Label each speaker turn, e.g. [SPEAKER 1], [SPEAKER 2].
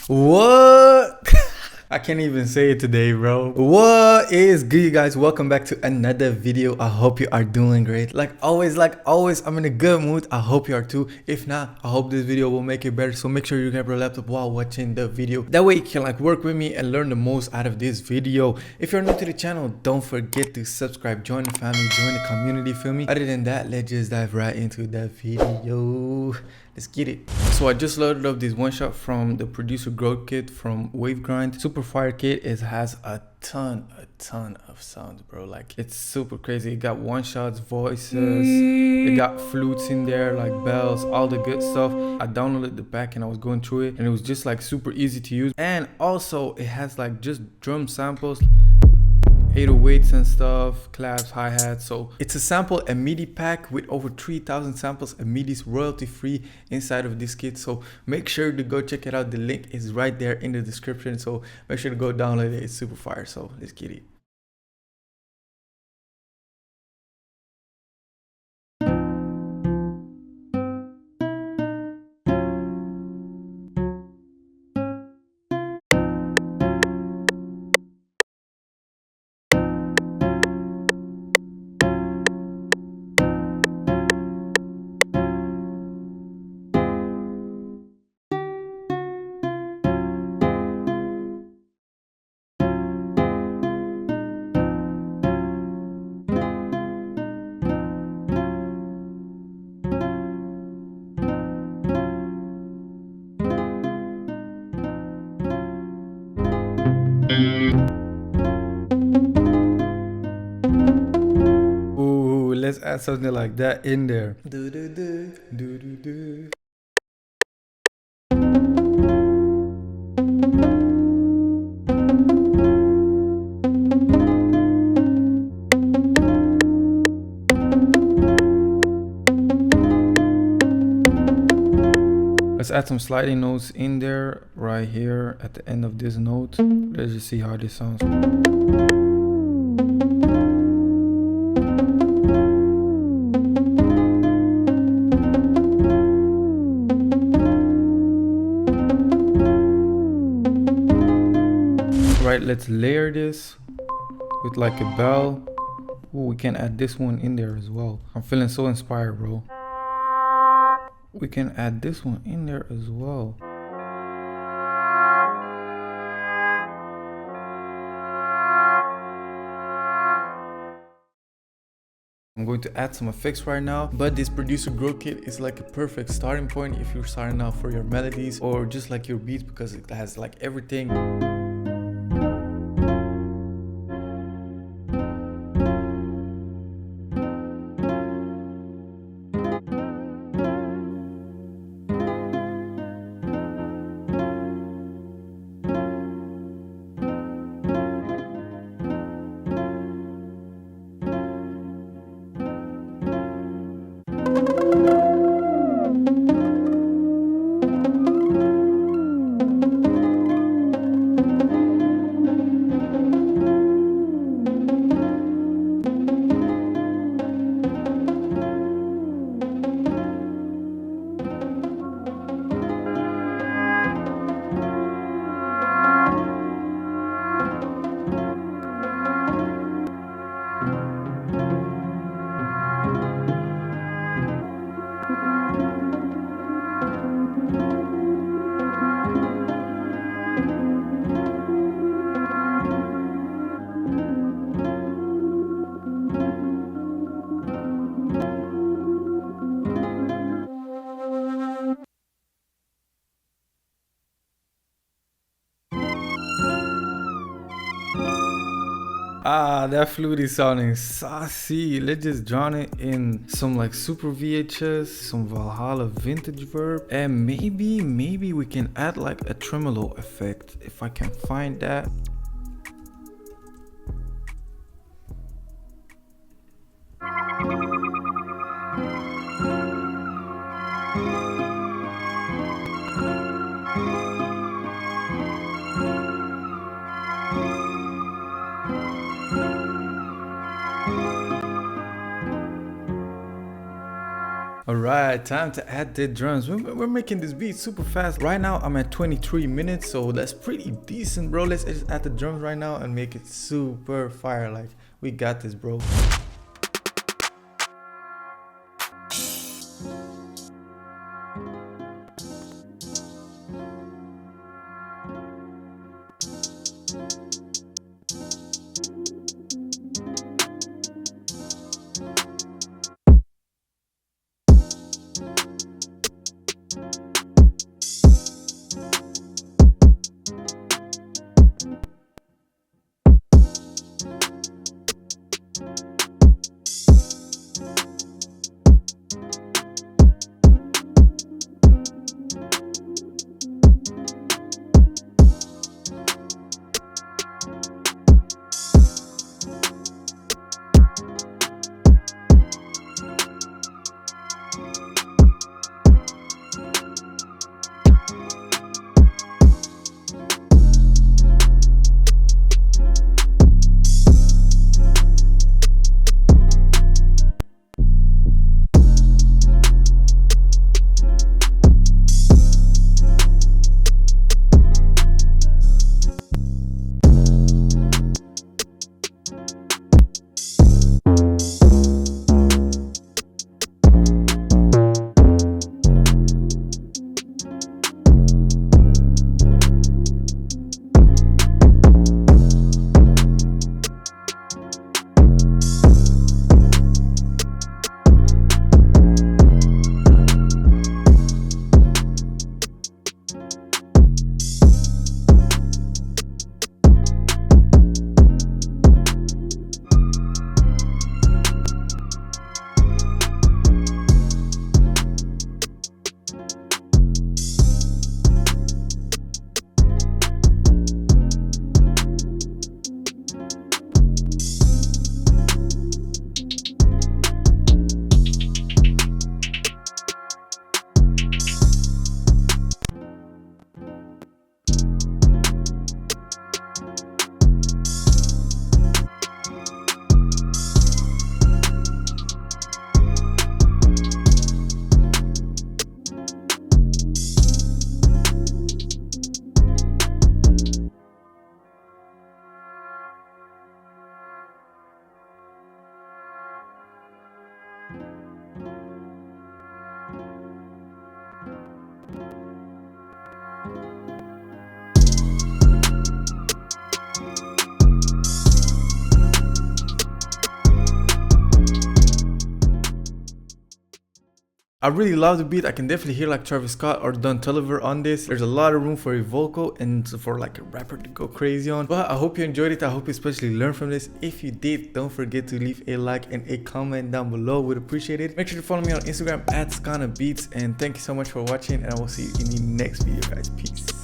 [SPEAKER 1] What? I can't even say it today, bro. What is good, you guys? Welcome back to another video. I hope you are doing great. Like always, I'm in a good mood. I hope you are too. If not, I hope this video will make it better. So make sure you grab your laptop while watching the video. That way you can work with me and learn the most out of this video. If you're new to the channel, don't forget to subscribe, join the family, join the community, feel me? Other than that, let's just dive right into that video. Let's get it. So I just loaded up this one shot from the producer growth kit from Wavegrind. Super fire kit. It has a ton of sounds, bro. Like it's super crazy. It got one shots, voices, it got flutes in there, like bells, all the good stuff. I downloaded the pack and I was going through it and it was just like super easy to use. And also it has like just drum samples, 808s and stuff, claps, hi-hats. So it's a sample and MIDI pack with over 3,000 samples and MIDIs royalty free inside of this kit. So make sure to go check it out. The link is right there in the description. So make sure to go download it. It's super fire. So let's get it. Ooh, let's add something like that in there. Do, do, do, do, do, do. Let's add some sliding notes in there right here at the end of this note. Let's just see how this sounds. Right, let's layer this with like a bell. Ooh, we can add this one in there as well. I'm feeling so inspired, bro. We can add this one in there as well. I'm going to add some effects right now, but this producer growth kit is like a perfect starting point if you're starting out for your melodies or just like your beats, because it has like everything. Ah, that flute is sounding saucy. Let's just drown it in some like super VHS, some Valhalla vintage verb, and maybe we can add like a tremolo effect if I can find that. Alright. Alright, time to add the drums. We're making this beat super fast. Right now I'm at 23 minutes, so that's pretty decent, bro. Let's just add the drums right now and make it super fire. Like, we got this, bro. I really love the beat. I can definitely hear like Travis Scott or Don Toliver on this. There's a lot of room for a vocal and for like a rapper to go crazy on. But I hope you enjoyed it. I hope you especially learned from this. If you did, don't forget to leave a like and a comment down below. Would appreciate it. Make sure to follow me on Instagram at SkanaBeats. And thank you so much for watching, and I will see you in the next video, guys. Peace.